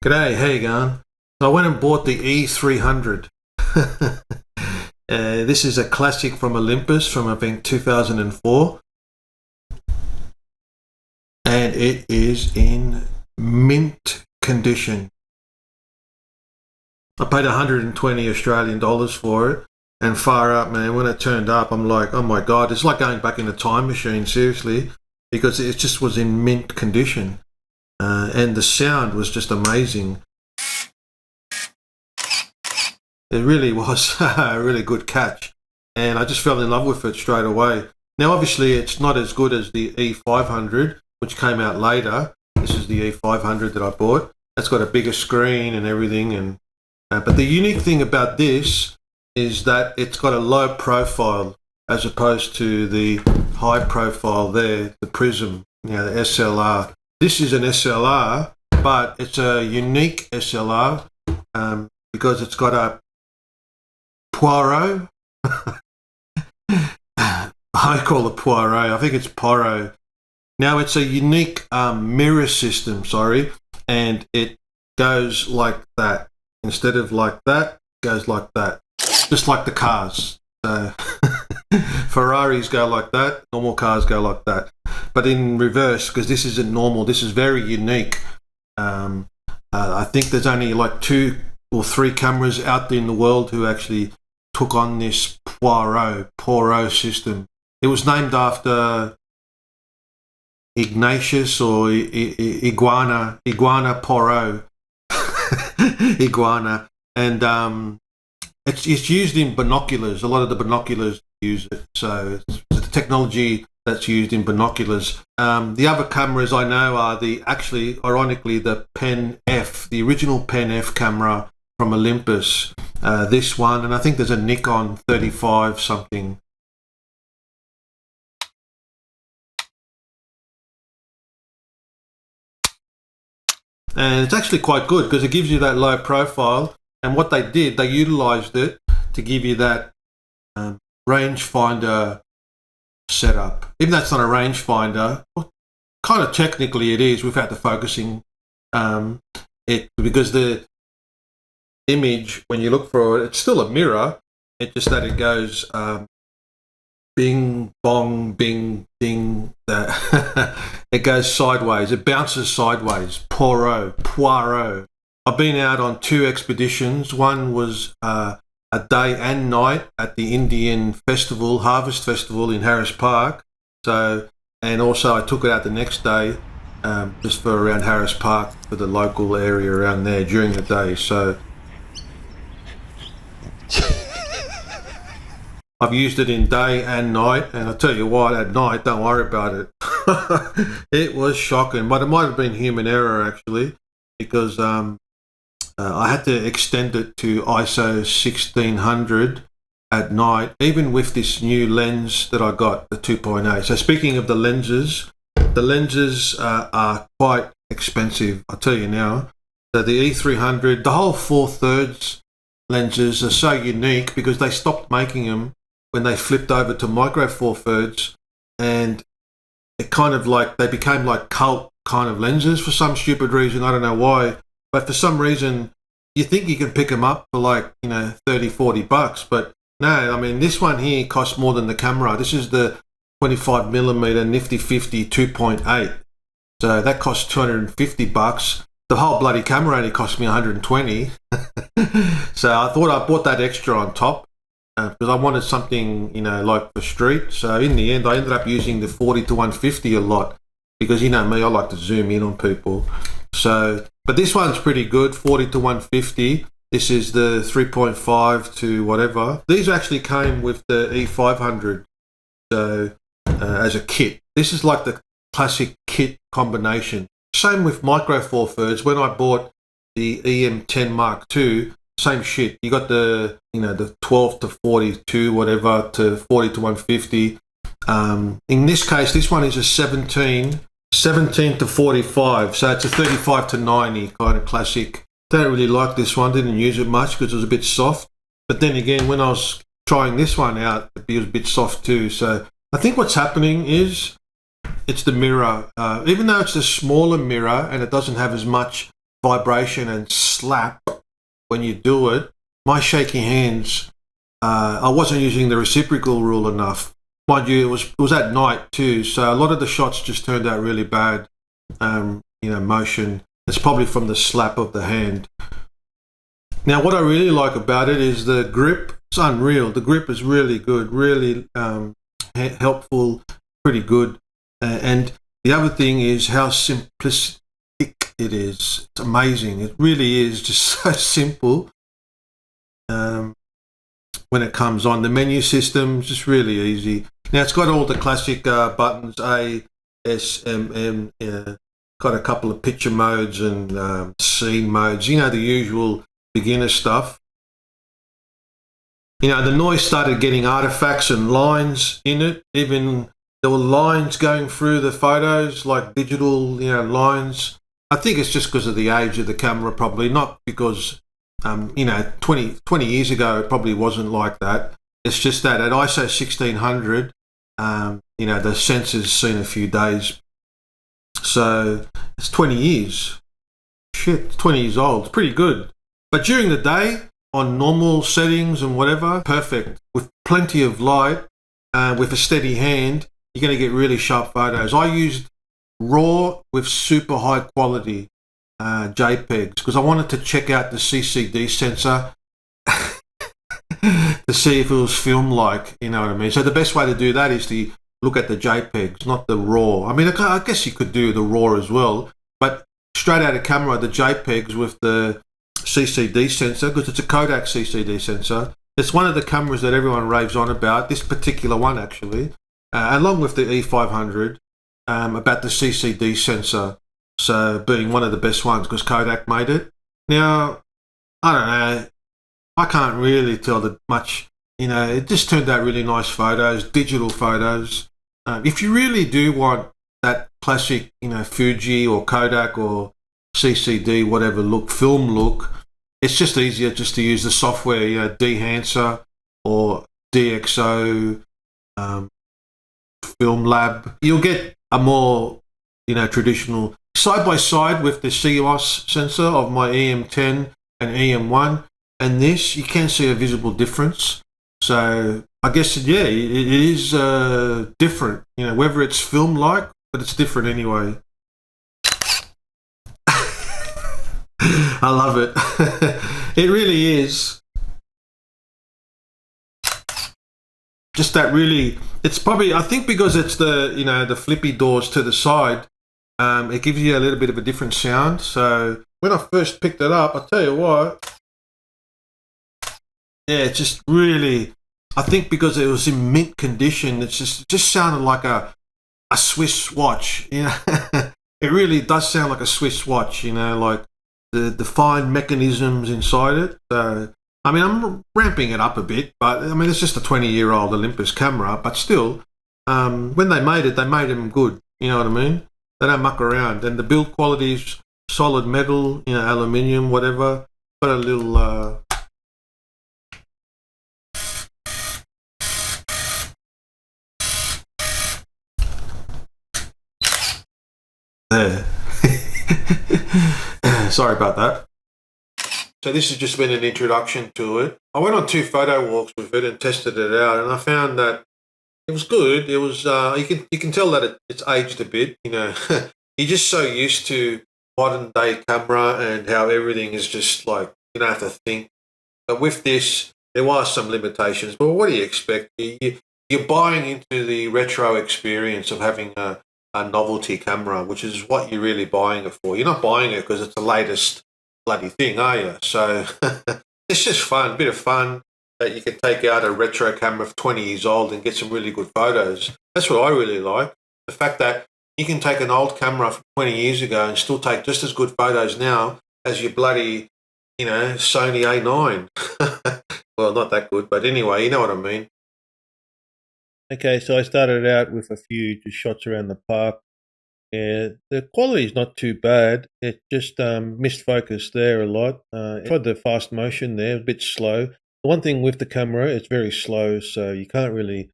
G'day, how you going? So I went and bought the E300. This is a classic from Olympus from I think 2004, and it is in mint condition. I paid 120 Australian dollars for it, and far up, man, when it turned up, I'm like, oh my God, it's like going back in a time machine, seriously, because it just was in mint condition. And the sound was just amazing. It really was a really good catch, and I just fell in love with it straight away. Now, obviously, it's not as good as the E500, which came out later. This is the E500 that I bought. It's got a bigger screen and everything, and but the unique thing about this is that it's got a low profile as opposed to the high profile there, the Prism, the SLR. This is an SLR, but it's a unique SLR because it's got a Poirot. I call it Poirot. I think it's Poro. Now, it's a unique mirror system, and it goes like that. Instead of like that, it goes like that. Just like the cars. So Ferraris go like that, normal cars go like that. But in reverse, because this isn't normal, this is very unique. I think there's only like 2 or 3 cameras out there in the world who actually took on this Poirot system. It was named after Ignatius or Iguana Poirot. Iguana. And it's used in binoculars. A lot of the binoculars use it. So it's the technology that's used in binoculars. The other cameras I know are ironically, the Pen F, the original Pen F camera from Olympus. This one, and I think there's a Nikon 35 something. And it's actually quite good because it gives you that low profile. And what they did, they utilized it to give you that rangefinder setup. Even though it's not a rangefinder, well, kind of technically it is without the focusing. Because the image, when you look for it, it's still a mirror. It's just that it goes bing, bong, bing, ding. It goes sideways. It bounces sideways. Poirot. I've been out on 2 expeditions. One was a day and night at the Indian festival, Harvest Festival in Harris Park. And also I took it out the next day just for around Harris Park for the local area around there during the day. So I've used it in day and night, and I tell you what, at night, don't worry about it. It was shocking, but it might have been human error actually, because I had to extend it to ISO 1600 at night, even with this new lens that I got, the 2.8. So speaking of the lenses are quite expensive, I'll tell you now. So the E300, the whole 4/3 lenses are so unique because they stopped making them when they flipped over to micro 4/3, and it kind of like, they became like cult kind of lenses for some stupid reason. I don't know why, but for some reason you think you can pick them up for like, $30-40, but no, I mean, this one here costs more than the camera. This is the 25mm Nifty 50 2.8. So that costs $250. The whole bloody camera only cost me 120. So I thought I bought that extra on top because I wanted something, like the street. So in the end, I ended up using the 40 to 150 a lot because you know me, I like to zoom in on people. So, but this one's pretty good, 40 to 150. This is the 3.5 to whatever. These actually came with the E500, so as a kit. This is like the classic kit combination. Same with micro 4/3. When I bought the EM10 Mark II, same shit. You got the 12 to 42, whatever, to 40 to 150. In this case, this one is a 17 to 45, so it's a 35 to 90 kind of classic. Don't really like this one, didn't use it much because it was a bit soft. But then again, when I was trying this one out, it was a bit soft too. So I think what's happening is it's the mirror. Even though it's a smaller mirror and it doesn't have as much vibration and slap when you do it. My shaky hands, I wasn't using the reciprocal rule enough. Mind you, it was at night too, so a lot of the shots just turned out really bad. Motion. It's probably from the slap of the hand. Now, what I really like about it is the grip. It's unreal. The grip is really good, really helpful, pretty good. And the other thing is how simplistic it is. It's amazing. It really is just so simple. When it comes on, the menu system is just really easy. Now, it's got all the classic buttons, A, S, M, M. Got a couple of picture modes and scene modes. The usual beginner stuff. The noise started getting artifacts and lines in it. Even there were lines going through the photos, like digital, lines. I think it's just because of the age of the camera, probably not because, 20 years ago it probably wasn't like that. It's just that at ISO 1600, the sensor's seen a few days. So it's 20 years. Shit, it's 20 years old. It's pretty good. But during the day, on normal settings and whatever, perfect. With plenty of light, with a steady hand, you're going to get really sharp photos. I used RAW with super high quality JPEGs because I wanted to check out the CCD sensor to see if it was film-like, you know what I mean? So the best way to do that is to look at the JPEGs, not the RAW. I mean, I guess you could do the RAW as well, but straight out of camera, the JPEGs with the CCD sensor, because it's a Kodak CCD sensor. It's one of the cameras that everyone raves on about, this particular one actually, along with the E500, about the CCD sensor, so being one of the best ones because Kodak made it. Now, I don't know, I can't really tell that much. It just turned out really nice photos, digital photos. If you really do want that classic, Fuji or Kodak or CCD, whatever look, film look, it's just easier just to use the software, Dehancer or DxO, Film Lab. You'll get a more, traditional side by side with the CMOS sensor of my EM10 and EM1, and this, you can see a visible difference. So I guess, it is different, whether it's film-like, but it's different anyway. I love it. It really is. Just that really, it's probably, I think because it's the, the flippy doors to the side, it gives you a little bit of a different sound. So when I first picked it up, I'll tell you what, it just really, I think because it was in mint condition, it just sounded like a Swiss watch. It really does sound like a Swiss watch, like the fine mechanisms inside it. So, I mean, I'm ramping it up a bit, but I mean, it's just a 20-year-old Olympus camera, but still, when they made them good. You know what I mean? They don't muck around. And the build quality is solid metal, aluminium, whatever. Got a little, there. Sorry about that. So this has just been an introduction to it. I went on 2 photo walks with it and tested it out, and I found that it was good. It was you can tell that it's aged a bit. You're just so used to modern day camera and how everything is just like you don't have to think. But with this, there are some limitations. But what do you expect? You're buying into the retro experience of having a novelty camera, which is what you're really buying it for. You're not buying it because it's the latest bloody thing, are you? So it's just fun, a bit of fun that you can take out a retro camera of 20 years old and get some really good photos. That's what I really like. The fact that you can take an old camera from 20 years ago and still take just as good photos now as your bloody, Sony A9. Well, not that good, but anyway, you know what I mean. Okay, so I started out with a few just shots around the park. Yeah, the quality is not too bad. It just missed focus there a lot. Tried the fast motion there, a bit slow. The one thing with the camera, it's very slow, so you can't really,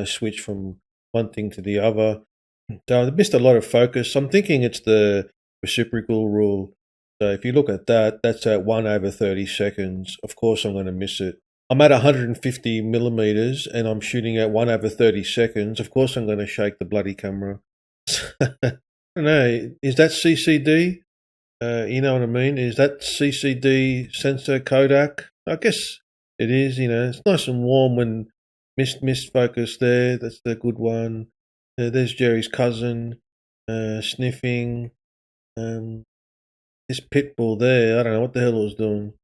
switch from one thing to the other. So I missed a lot of focus. I'm thinking it's the reciprocal rule. So if you look at that, that's at 1/30 seconds. Of course, I'm going to miss it. I'm at 150 millimeters and I'm shooting at 1/30 seconds. Of course, I'm going to shake the bloody camera. I don't know. Is that CCD? You know what I mean? Is that CCD sensor Kodak? I guess it is. You know, it's nice and warm when mist focus there. That's the good one. There's Jerry's cousin sniffing. This pit bull there, I don't know what the hell it was doing.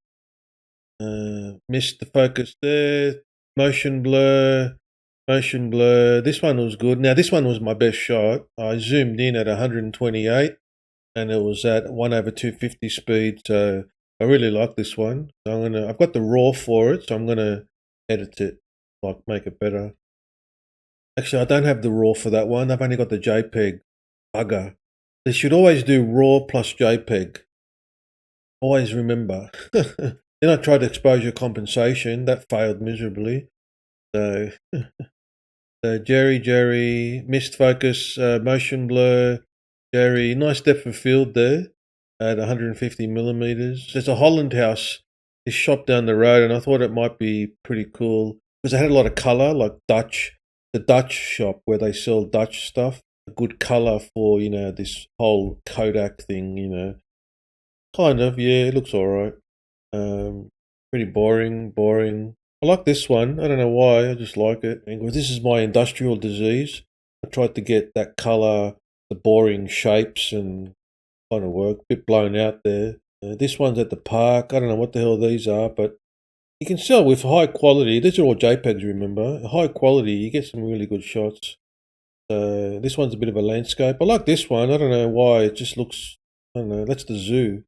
Missed the focus there. Motion blur. This one was good. Now, this one was my best shot. I zoomed in at 128 and it was at 1/250 speed. So I really like this one. So I've got the RAW for it, so I'm going to edit it, like make it better. Actually, I don't have the RAW for that one. I've only got the JPEG. Bugger. They should always do RAW plus JPEG. Always remember. Then I tried exposure compensation. That failed miserably. So, Jerry, missed focus, motion blur. Jerry, nice depth of field there at 150 millimeters. There's a Holland House, this shop down the road, and I thought it might be pretty cool because they had a lot of color, like the Dutch shop where they sell Dutch stuff. A good color for, you know, this whole Kodak thing, you know. Kind of, yeah, it looks alright. Pretty boring. I like this one. I don't know why, I just like it. And this is my industrial disease. I tried to get that color, the boring shapes, and kind of work. A bit blown out there. This one's at the park. I don't know what the hell these are, but you can sell with high quality. These are all JPEGs, remember. High quality, you get some really good shots. This one's a bit of a landscape. I like this one. I don't know why. It just looks, I don't know. That's the zoo.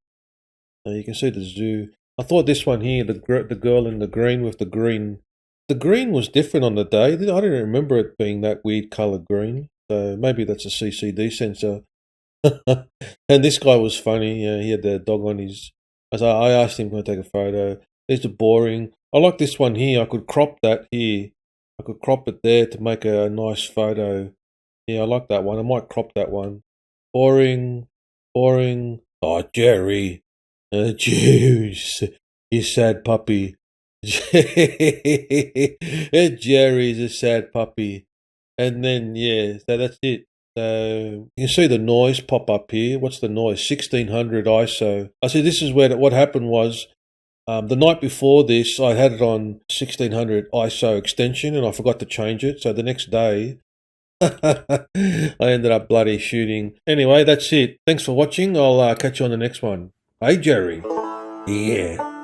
You can see the zoo. I thought this one here, the girl in the green with the green. The green was different on the day. I didn't remember it being that weird colored green. So maybe that's a CCD sensor. And this guy was funny. He had the dog on his. I asked him to take a photo. These are boring. I like this one here. I could crop that here. I could crop it there to make a nice photo. Yeah, I like that one. I might crop that one. Boring. Oh, Jerry. Jeez, you sad puppy. Jerry's a sad puppy. And then, yeah, so that's it. So you can see the noise pop up here. What's the noise? 1600 ISO. I see this is where what happened was the night before this, I had it on 1600 ISO extension and I forgot to change it. So the next day, I ended up bloody shooting. Anyway, that's it. Thanks for watching. I'll catch you on the next one. Hey, Jerry. Yeah.